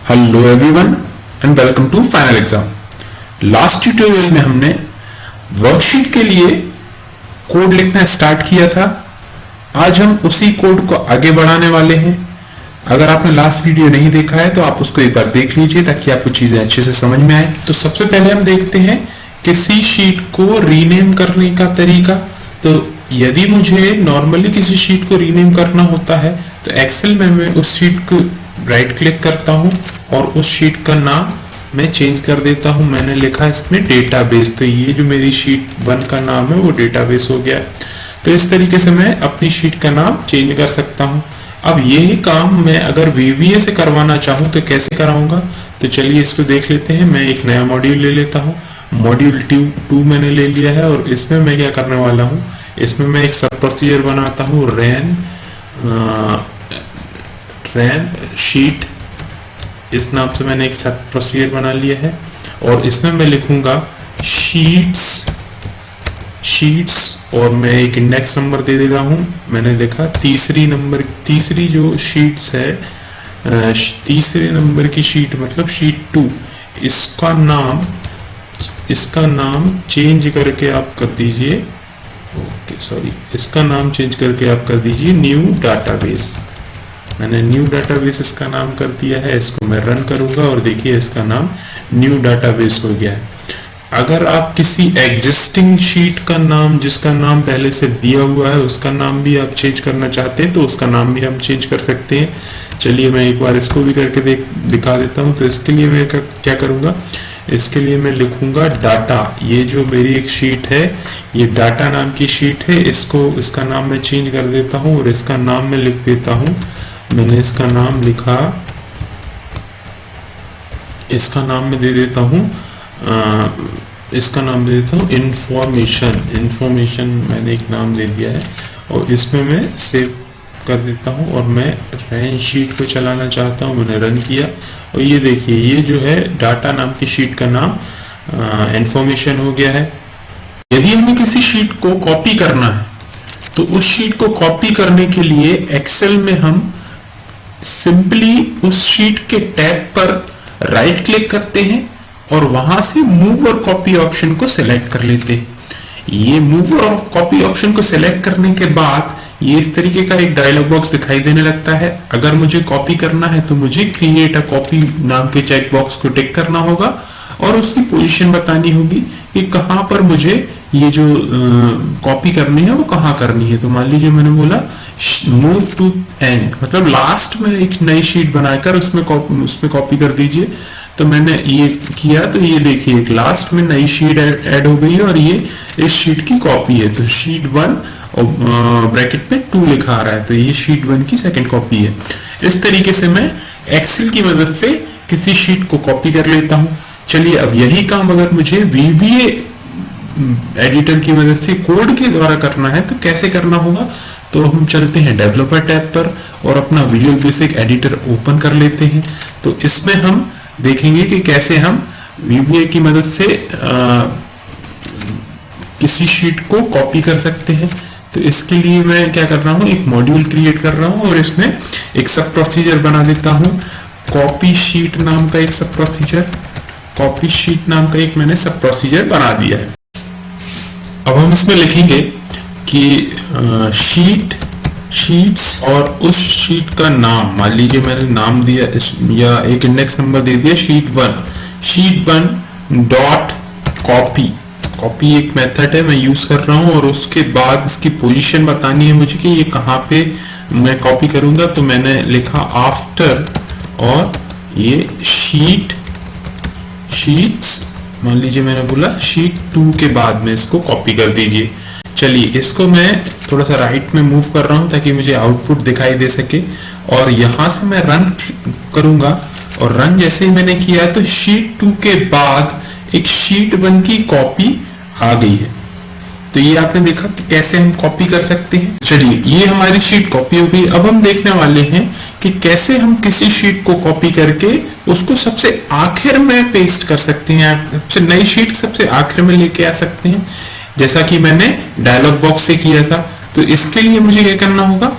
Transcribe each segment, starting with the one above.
Hello everyone and welcome to final exam. Last tutorial में हमने worksheet के लिए कोड लिखना स्टार्ट किया था। आज हम उसी कोड को आगे बढ़ाने वाले हैं। अगर आपने लास्ट वीडियो नहीं देखा है तो आप उसको एक बार देख लीजिए ताकि आपको चीजें अच्छे से समझ में आए। तो सबसे पहले हम देखते हैं किसी शीट को रीनेम करने का तरीका। तो यदि मुझे नॉर्मली किसी शीट को रीनेम करना होता है तो एक्सेल में मैं उस शीट को राइट क्लिक करता हूं और उस शीट का नाम मैं चेंज कर देता हूं। मैंने लिखा इसमें डेटाबेस, तो ये जो मेरी शीट 1 का नाम है वो डेटाबेस हो गया। तो इस तरीके से मैं अपनी शीट का नाम चेंज कर सकता हूं। अब यही काम मैं अगर VBA से करवाना चाहूं तो कैसे कराऊंगा, तो चलिए इसको देख लेते हैं। मैं एक नया मॉड्यूल ले लेता हूं। मॉड्यूल 2 मैंने ले लिया है और इसमें मैं क्या करने वाला हूं, इसमें मैं एक सब प्रोसीजर बनाता हूं, रैन शीट। इस नाम से मैंने एक सब प्रोसीजर बना लिया है और इसमें मैं लिखूंगा शीट्स और मैं एक इंडेक्स नंबर दे दे रहा हूं। मैंने लिखा तीसरी जो शीट्स है, तीसरे नंबर की शीट मतलब शीट 2। इसका नाम चेंज करके आप कर दीजिए, इसका नाम चेंज करके आप कर दीजिए न्यू डाटाबेस। मैंने न्यू डाटाबेस इसका नाम कर दिया है। इसको मैं रन करूंगा और देखिए इसका नाम न्यू डाटाबेस हो गया है। अगर आप किसी एग्जिस्टिंग शीट का नाम, जिसका नाम पहले से दिया हुआ है, उसका नाम भी आप चेंज करना चाहते हैं तो उसका नाम भी हम चेंज कर सकते हैं। चलिए मैं एक बार इसको भी करके दिखा देता हूं। तो इसके लिए मैं क्या करूंगा, इसके लिए मैं लिखूंगा डाटा। ये जो मेरी एक शीट है ये डाटा नाम की शीट है। इसका नाम मैं चेंज कर देता हूं और इसका नाम मैं लिख देता हूं, मैंने इसका नाम लिखा, इसका नाम मैं दे देता हूं, इसका नाम दे देता हूं इंफॉर्मेशन मैंने एक नाम दे दिया है और इसमें मैं सेव कर देता हूं और मैं रैन शीट को चलाना चाहता हूं। मैंने रन किया और ये देखिए ये जो है डाटा नाम की शीट का नाम इंफॉर्मेशन हो गया है। यदि हमें किसी शीट को कॉपी करना है तो उस शीट को कॉपी करने के लिए एक्सेल में हम सिंपली उस शीट के टैब पर राइट क्लिक करते हैं और वहां से मूव और कॉपी ऑप्शन को सिलेक्ट कर लेते हैं। ये मूव और कॉपी ऑप्शन को सिलेक्ट करने के बाद ये इस तरीके का एक डायलॉग बॉक्स दिखाई देने लगता है। अगर मुझे कॉपी करना है तो मुझे क्रिएट अ कॉपी नाम के चेक बॉक्स को टिक करना होगा और उसकी पोजीशन बतानी होगी कि कहां पर मुझे ये जो कॉपी करनी है वो कहां करनी है। तो मान लीजिए मैंने बोला मूव टू एंड, मतलब लास्ट में एक नई शीट बनाकर उसमें कॉपी कर दीजिए। तो मैंने ये किया तो ये देखिए एक लास्ट में नई शीट ऐड हो गई है और ये इस शीट की कॉपी है। तो शीट 1 और ब्रैकेट में 2 लिखा आ रहा है, तो ये शीट 1 की सेकंड कॉपी है। इस तरीके से मैं एक्सेल की मदद से किसी शीट को कॉपी कर लेता हूं। चलिए अब यही काम अगर मुझे VBA एडिटर की मदद से कोड के द्वारा करना है तो कैसे करना होगा। तो हम चलते हैं डेवलपर टैब पर और अपना विजुअल बेसिक एडिटर ओपन कर लेते हैं। तो इसमें हम देखेंगे कि कैसे हम VBA की मदद से किसी शीट को कॉपी कर सकते हैं। तो इसके लिए मैं क्या कर रहा हूँ, एक मॉड्यूल क्रिएट कर रहा हूँ और इसमें एक सब प्रोसीजर बना देता हूँ, कॉपी शीट नाम का एक सब प्रोसीजर। कॉपी शीट नाम का एक मैंने सब प्रोसीजर बना दिया है। अब हम इसमें लिखेंगे कि शीट्स और उस शीट का नाम, मान लीजिए मैंने नाम दिया या एक इंडेक्स नंबर दे दिया शीट 1 डॉट कॉपी एक मेथड है मैं यूज कर रहा हूं और उसके बाद इसकी पोजीशन बतानी है मुझे कि ये कहां पे मैं कॉपी करूंगा। तो मैंने लिखा आफ्टर और ये शीट्स, मान लीजिए मैंने बोला शीट 2 के बाद में इसको कॉपी कर दीजिए। चलिए इसको मैं थोड़ा सा राइट में मूव कर रहा हूं ताकि मुझे आउटपुट दिखाई दे सके और यहां से मैं रन करूंगा और रन जैसे ही मैंने किया तो शीट 2 के बाद एक शीट 1 की कॉपी आ गई है। तो ये आपने देखा कि कैसे हम कॉपी कर सकते हैं। चलिए ये हमारी शीट कॉपी हो गई। अब हम देखने वाले हैं कि कैसे हम किसी शीट को कॉपी करके उसको सबसे आखिर में पेस्ट कर सकते हैं, सबसे नई शीट सबसे आखिर में लेके आ सकते हैं, जैसा कि मैंने डायलॉग बॉक्स से किया था। तो इसके लिए मुझे क्या करना होगा,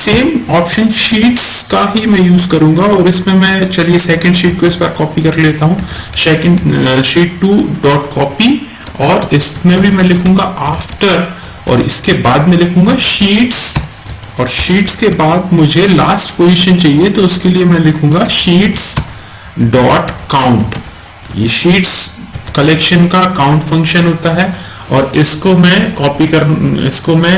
सेम ऑप्शन शीट्स का ही मैं यूज करूंगा और इसमें मैं चलिए सेकंड शीट को इस बार कॉपी कर लेता हूँ, सेकंड शीट 2 डॉट कॉपी, और इसमें भी मैं लिखूंगा आफ्टर, और इसके बाद में लिखूंगा शीट्स, और शीट्स के बाद मुझे लास्ट पोजीशन चाहिए तो उसके लिए मैं लिखूंगा शीट्स डॉट काउंट। ये शीट्स कलेक्शन का काउंट फंक्शन होता है और इसको मैं कॉपी कर, इसको मैं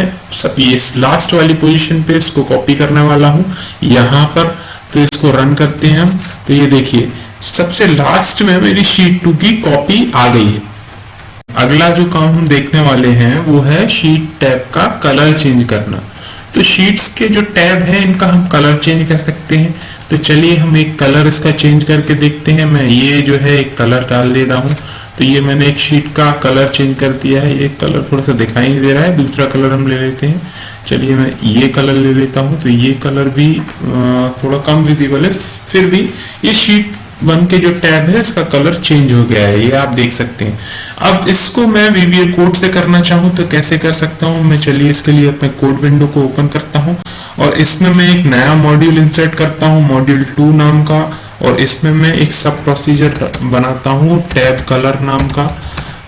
ये लास्ट वाली पोजीशन पे इसको कॉपी करने वाला हूं यहाँ पर। तो इसको रन करते हैं हम, तो ये देखिए सबसे लास्ट में मेरी शीट 2 की कॉपी आ गई है। अगला जो काम हम देखने वाले हैं वो है शीट टैब का कलर चेंज करना। तो शीट्स के जो टैब है इनका हम कलर चेंज कर सकते हैं। तो चलिए हम एक कलर इसका चेंज करके देखते हैं। मैं ये जो है एक कलर डाल दे रहा हूँ, तो ये मैंने एक शीट का कलर चेंज कर दिया है। ये कलर थोड़ा सा दिखाई नहीं दे रहा है, दूसरा कलर हम ले लेते हैं। चलिए मैं ये कलर ले लेता हूँ, तो ये कलर भी थोड़ा कम विजिबल है, फिर भी ये शीट 1 के जो टैब है इसका कलर चेंज हो गया है, ये आप देख सकते हैं। अब इसको मैं VBA कोड से करना चाहूँ तो कैसे कर सकता हूँ मैं, चलिए इसके लिए अपने कोड विंडो को ओपन करता हूँ और इसमें मैं एक नया मॉड्यूल इंसर्ट करता हूँ, मॉड्यूल 2 नाम का, और इसमें मैं एक सब प्रोसीजर बनाता हूँ टैब कलर नाम का।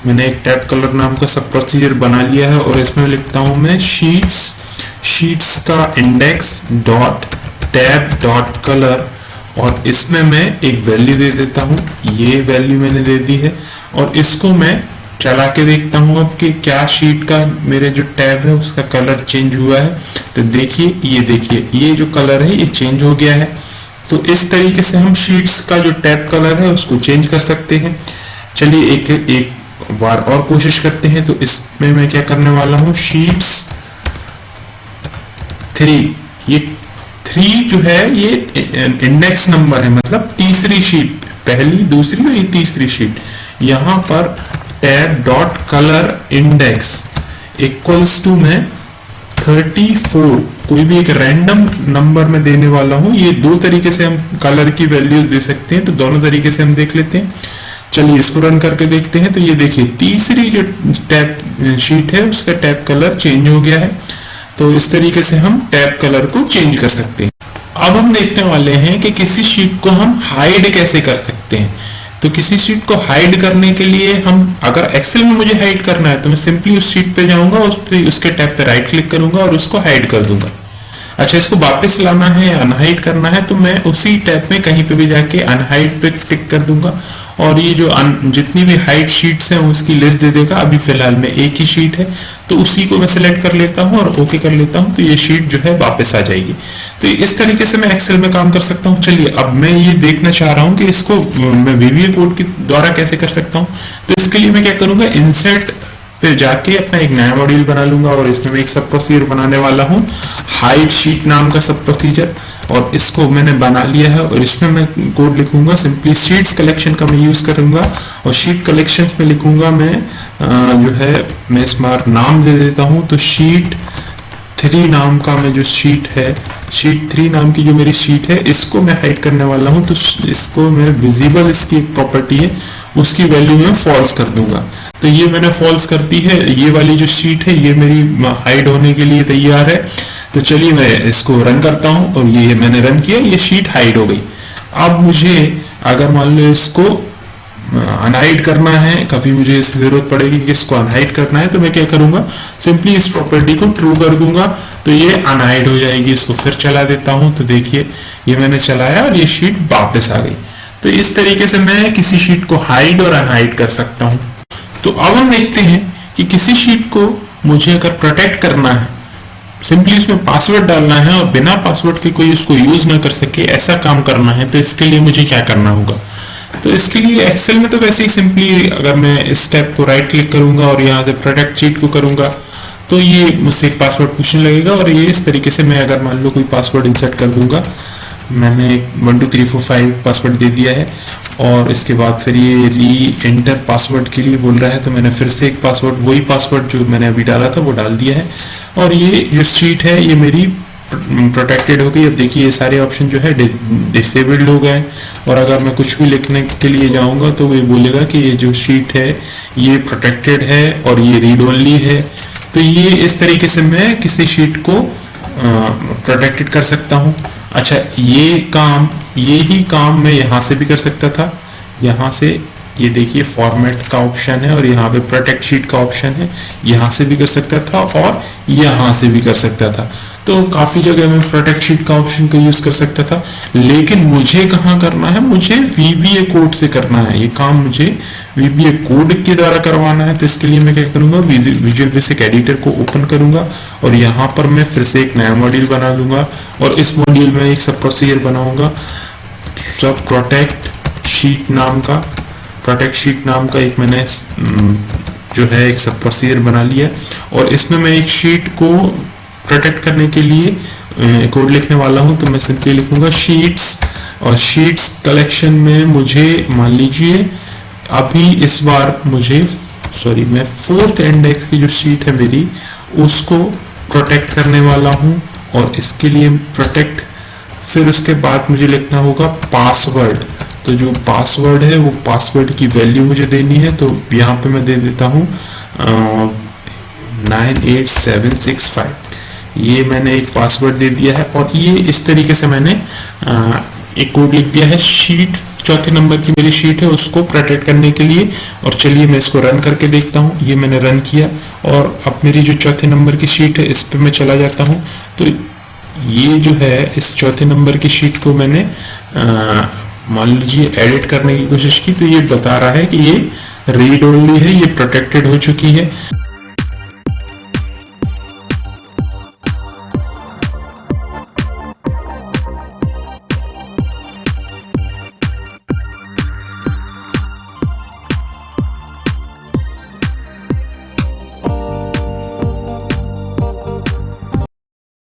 मैंने एक टैब कलर नाम का सब प्रोसीजर बना लिया है और इसमें लिखता हूँ मैं शीट्स का index dot tab dot colour, और इसमें मैं एक वैल्यू दे देता हूँ। ये वैल्यू मैंने दे दी है और इसको मैं चला के देखता हूँ अब कि क्या शीट का मेरे जो टैब है उसका कलर चेंज हुआ है। तो देखिए ये जो कलर है ये चेंज हो गया है। तो इस तरीके से हम शीट्स का जो टैब कलर है उसको चेंज कर सकते हैं। चलिए एक बार और कोशिश करते हैं। तो इसमें मैं क्या करने वाला हूँ, शीट्स 3, ये 3 जो है ये इंडेक्स नंबर है, मतलब तीसरी शीट, पहली दूसरी और ये तीसरी शीट। यहाँ पर tab dot colour index equals to में 34, कोई भी एक रैंडम नंबर में देने वाला हूँ। ये 2 तरीके से हम कलर की वैल्यूज दे सकते हैं, तो दोनों तरीके से हम देख लेते हैं। चलिए इसको रन करके देखते हैं। तो ये देखिए तीसरी जो टैब शीट है उसका टैब कलर चेंज हो गया है। तो इस तरीके से हम टैब कलर को चेंज कर सकते हैं। अब हम देखने वाले हैं कि किसी शीट को हम हाइड कैसे कर सकते हैं। तो किसी शीट को हाइड करने के लिए हम, अगर एक्सेल में मुझे हाइड करना है तो मैं सिंपली उस शीट पे जाऊंगा, उसके टैब पे राइट क्लिक करूंगा और उसको हाइड कर दूंगा। अच्छा, इसको वापस लाना है या अनहाइड करना है तो मैं उसी टैब में कहीं पे भी जाके अनहाइड पे क्लिक कर दूंगा और ये जो जितनी भी हाइड शीट्स हैं उसकी लिस्ट दे देगा। अभी फिलहाल में एक ही शीट है तो उसी को मैं सिलेक्ट कर लेता हूँ और ओके कर लेता हूँ, तो ये शीट जो है वापस आ जाएगी। तो इस तरीके से मैं एक्सेल में काम कर सकता हूँ। चलिए अब मैं ये देखना चाह रहा हूँ कि इसको मैं VBA कोड के द्वारा कैसे कर सकता हूँ। तो इसके लिए मैं क्या करूंगा, इंसर्ट पे जाके अपना एक नया मॉड्यूल बना लूंगा और इसमें मैं एक सब प्रोसीजर बनाने वाला हूँ, हाइड शीट नाम का सब प्रोसीजर, और इसको मैंने बना लिया है। और इसमें मैं कोड लिखूंगा, सिंपली शीट्स कलेक्शन का मैं यूज करूंगा और शीट कलेक्शन में लिखूंगा मैं जो है मैं इस बार नाम दे देता हूँ। तो शीट 3 नाम का मैं जो शीट है, शीट 3 नाम की जो मेरी शीट है इसको मैं हाइड करने वाला हूँ। तो इसको मैं विजिबल, इसकी एक प्रॉपर्टी है उसकी वैल्यू में फॉल्स कर दूंगा। तो ये मैंने फॉल्स कर दी है। ये वाली जो शीट है ये मेरी हाइड होने के लिए तैयार है। तो चलिए मैं इसको रन करता हूँ और ये मैंने रन किया, ये शीट हाइड हो गई। अब मुझे अगर मान लो इसको अनहाइड करना है, कभी मुझे इसकी जरूरत पड़ेगी कि इसको अनहाइड करना है, तो मैं क्या करूंगा, सिंपली इस प्रॉपर्टी को ट्रू कर दूंगा तो ये अनहाइड हो जाएगी। इसको फिर चला देता हूं तो देखिए ये मैंने चलाया और ये शीट वापस आ गई। तो इस तरीके से मैं किसी शीट को हाइड और अनहाइड कर सकता हूं। तो अब हम देखते हैं कि किसी शीट को मुझे अगर प्रोटेक्ट करना है, सिंपली इसमें पासवर्ड डालना है और बिना पासवर्ड के कोई उसको यूज ना कर सके, ऐसा काम करना है, तो इसके लिए मुझे क्या करना होगा। तो इसके लिए एक्सेल में तो वैसे ही सिंपली अगर मैं इस टैब को राइट क्लिक करूंगा और यहाँ से प्रोटेक्ट शीट को करूंगा तो ये मुझसे पासवर्ड पूछने लगेगा और ये इस तरीके से मैं अगर मान लो कोई पासवर्ड इंसर्ट कर दूंगा, मैंने 1 2 3 4 5 पासवर्ड दे दिया है और इसके बाद फिर ये री एंटर पासवर्ड के लिए बोल रहा है, तो मैंने फिर से एक पासवर्ड, वही पासवर्ड जो मैंने अभी डाला था वो डाल दिया है और ये जो शीट है ये मेरी प्रोटेक्टेड हो गई। अब देखिए ये सारे ऑप्शन जो है डिसेबल्ड हो गए और अगर मैं कुछ भी लिखने के लिए जाऊंगा तो वो बोलेगा कि ये जो शीट है ये प्रोटेक्टेड है और ये रीड ओनली है। तो ये इस तरीके से मैं किसी शीट को प्रोटेक्टेड कर सकता हूँ। अच्छा, ये ही काम मैं यहाँ से भी कर सकता था। यहाँ से ये देखिए फॉर्मेट का ऑप्शन है और यहाँ पे प्रोटेक्ट शीट का ऑप्शन है, यहाँ से भी कर सकता था और यहाँ से भी कर सकता था। तो काफ़ी जगह मैं प्रोटेक्ट शीट का ऑप्शन का यूज़ कर सकता था, लेकिन मुझे कहाँ करना है, मुझे VBA कोड से करना है। ये काम मुझे VBA कोड के द्वारा करवाना है। तो इसके लिए मैं क्या करूँगा, विजुअल बेसिक एडिटर को ओपन करूँगा और यहाँ पर मैं फिर से एक नया मॉड्यूल बना दूंगा और इस मॉड्यूल में एक सब प्रोसीजर बनाऊंगा, सब प्रोटेक्ट शीट नाम का एक मैंने जो है एक सब प्रोसीजर बना लिया। और इसमें मैं एक शीट को प्रोटेक्ट करने के लिए कोड लिखने वाला हूं। तो मैं सिंपली लिखूंगा शीट्स, और शीट्स कलेक्शन में मुझे मान लीजिए अभी इस बार मैं 4th इंडेक्स की जो शीट है मेरी, उसको प्रोटेक्ट करने वाला हूं। और इसके लिए प्रोटेक्ट, फिर उसके बाद मुझे लिखना होगा पासवर्ड। तो जो पासवर्ड है वो पासवर्ड की वैल्यू मुझे देनी है। तो यहाँ पे मैं दे देता हूँ 98765। ये मैंने एक पासवर्ड दे दिया है और ये इस तरीके से मैंने एक कोड लिख दिया है शीट, 4थे नंबर की मेरी शीट है, उसको प्रोटेक्ट करने के लिए। और चलिए मैं इसको रन करके देखता हूँ। ये मैंने रन किया और अब मेरी जो 4थे नंबर की शीट है इस पर मैं चला जाता हूँ। तो ये जो है इस 4थे नंबर की शीट को मैंने मान लीजिए एडिट करने की कोशिश की, तो ये बता रहा है कि ये रीड ओनली है, ये प्रोटेक्टेड हो चुकी है।